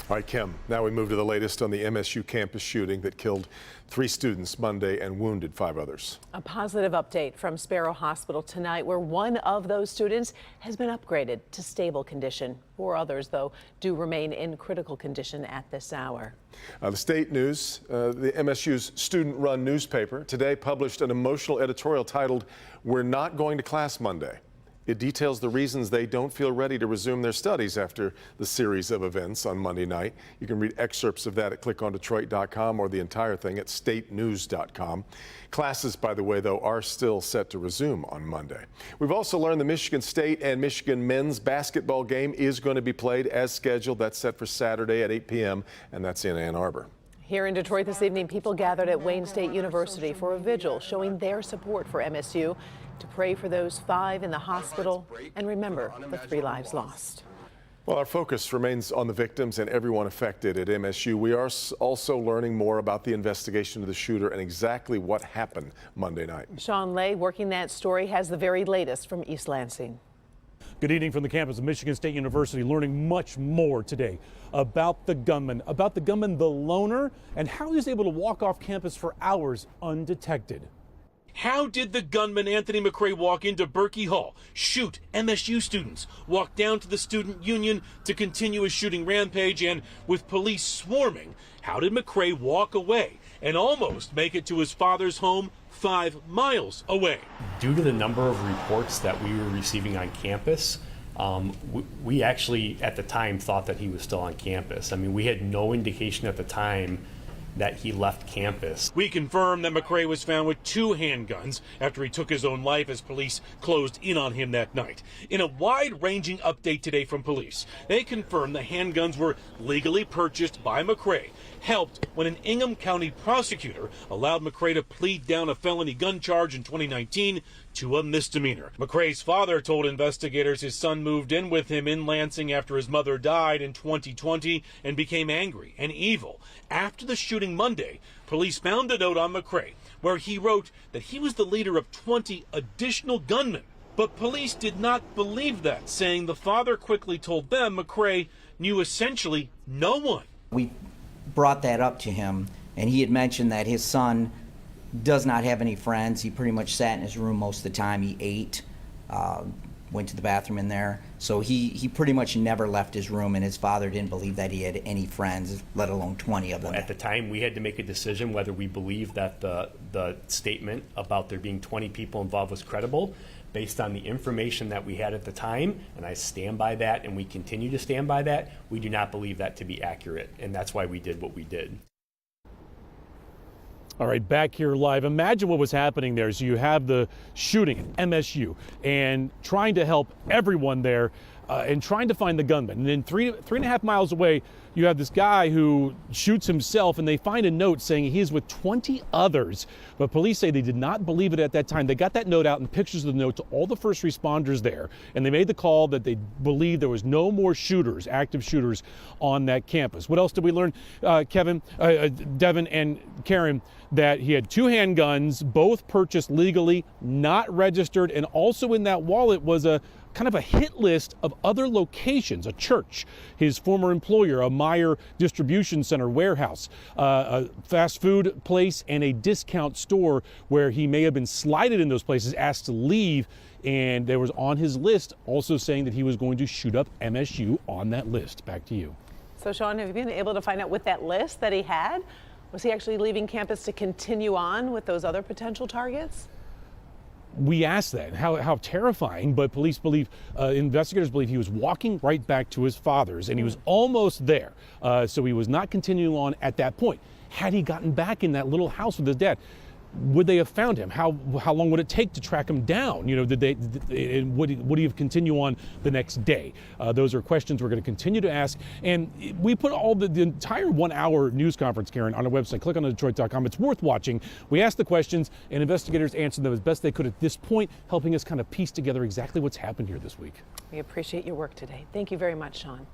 All right, Kim, now we move to the latest on the MSU campus shooting that killed 3 students Monday and wounded 5 others. A positive update from Sparrow Hospital tonight, where one of those students has been upgraded to stable condition. 4 others, though, do remain in critical condition at this hour. The state news, the MSU's student-run newspaper, today published an emotional editorial titled, "We're Not Going to Class Monday." It details the reasons they don't feel ready to resume their studies after the series of events on Monday night. You can read excerpts of that at clickondetroit.com or the entire thing at statenews.com. Classes, by the way, though, are still set to resume on Monday. We've also learned the Michigan State and Michigan men's basketball game is going to be played as scheduled. That's set for Saturday at 8 p.m., and that's in Ann Arbor. Here in Detroit this evening, people gathered at Wayne State University for a vigil showing their support for MSU, to pray for those 5 in the hospital and remember the 3 lives lost. Well, our focus remains on the victims and everyone affected at MSU. We are also learning more about the investigation of the shooter and exactly what happened Monday night. Sean Lay, working that story, has the very latest from East Lansing. Good evening from the campus of Michigan State University, learning much more today about the gunman, the loner, and how he was able to walk off campus for hours undetected. How did the gunman Anthony McCray walk into Berkey Hall, shoot MSU students, walk down to the student union to continue his shooting rampage, and with police swarming, how did McCray walk away and almost make it to his father's home 5 miles away? Due to the number of reports that we were receiving on campus, we actually at the time thought that he was still on campus. I mean, we had no indication at the time that he left campus. We confirm that McCray was found with 2 handguns after he took his own life as police closed in on him that night. In a wide-ranging update today from police, they confirm the handguns were legally purchased by McCray, helped when an Ingham County prosecutor allowed McCray to plead down a felony gun charge in 2019 to a misdemeanor. McCray's father told investigators his son moved in with him in Lansing after his mother died in 2020 and became angry and evil. After the shooting Monday, police found a note on McCray where he wrote that he was the leader of 20 additional gunmen. But police did not believe that, saying the father quickly told them McCray knew essentially no one. We brought that up to him, and he had mentioned that his son does not have any friends. He pretty much sat in his room most of the time. He ate, went to the bathroom in there. So he pretty much never left his room, and his father didn't believe that he had any friends, let alone 20 of them. At the time, we had to make a decision whether we believed that the statement about there being 20 people involved was credible based on the information that we had at the time, and I stand by that, and we continue to stand by that. We do not believe that to be accurate, and that's why we did what we did. All right, back here live. Imagine what was happening there. So you have the shooting at MSU and trying to help everyone there and trying to find the gunman. And then 3.5 miles away, you have this guy who shoots himself, and they find a note saying he is with 20 others. But police say they did not believe it at that time. They got that note out and pictures of the note to all the first responders there. And they made the call that they believed there was no more shooters, active shooters on that campus. What else did we learn, Devin and Karen? That he had 2 handguns, both purchased legally, not registered, and also in that wallet was a kind of a hit list of other locations, a church, his former employer, a Meyer distribution center warehouse, a fast food place, and a discount store where he may have been slighted in those places, asked to leave, and there was on his list also saying that he was going to shoot up MSU on that list. Back to you. So, Sean, have you been able to find out with that list that he had? Was he actually leaving campus to continue on with those other potential targets? We asked that, how terrifying, but police believe, investigators believe he was walking right back to his father's, and he was almost there. So he was not continuing on at that point. Had he gotten back in that little house with his dad, would they have found him? How long would it take to track him down? You know, would he have continued on the next day? Those are questions we're going to continue to ask. And we put all the entire 1-hour news conference, Karen, on our website, clickondetroit.com. It's worth watching. We asked the questions, and investigators answered them as best they could at this point, helping us kind of piece together exactly what's happened here this week. We appreciate your work today. Thank you very much, Sean.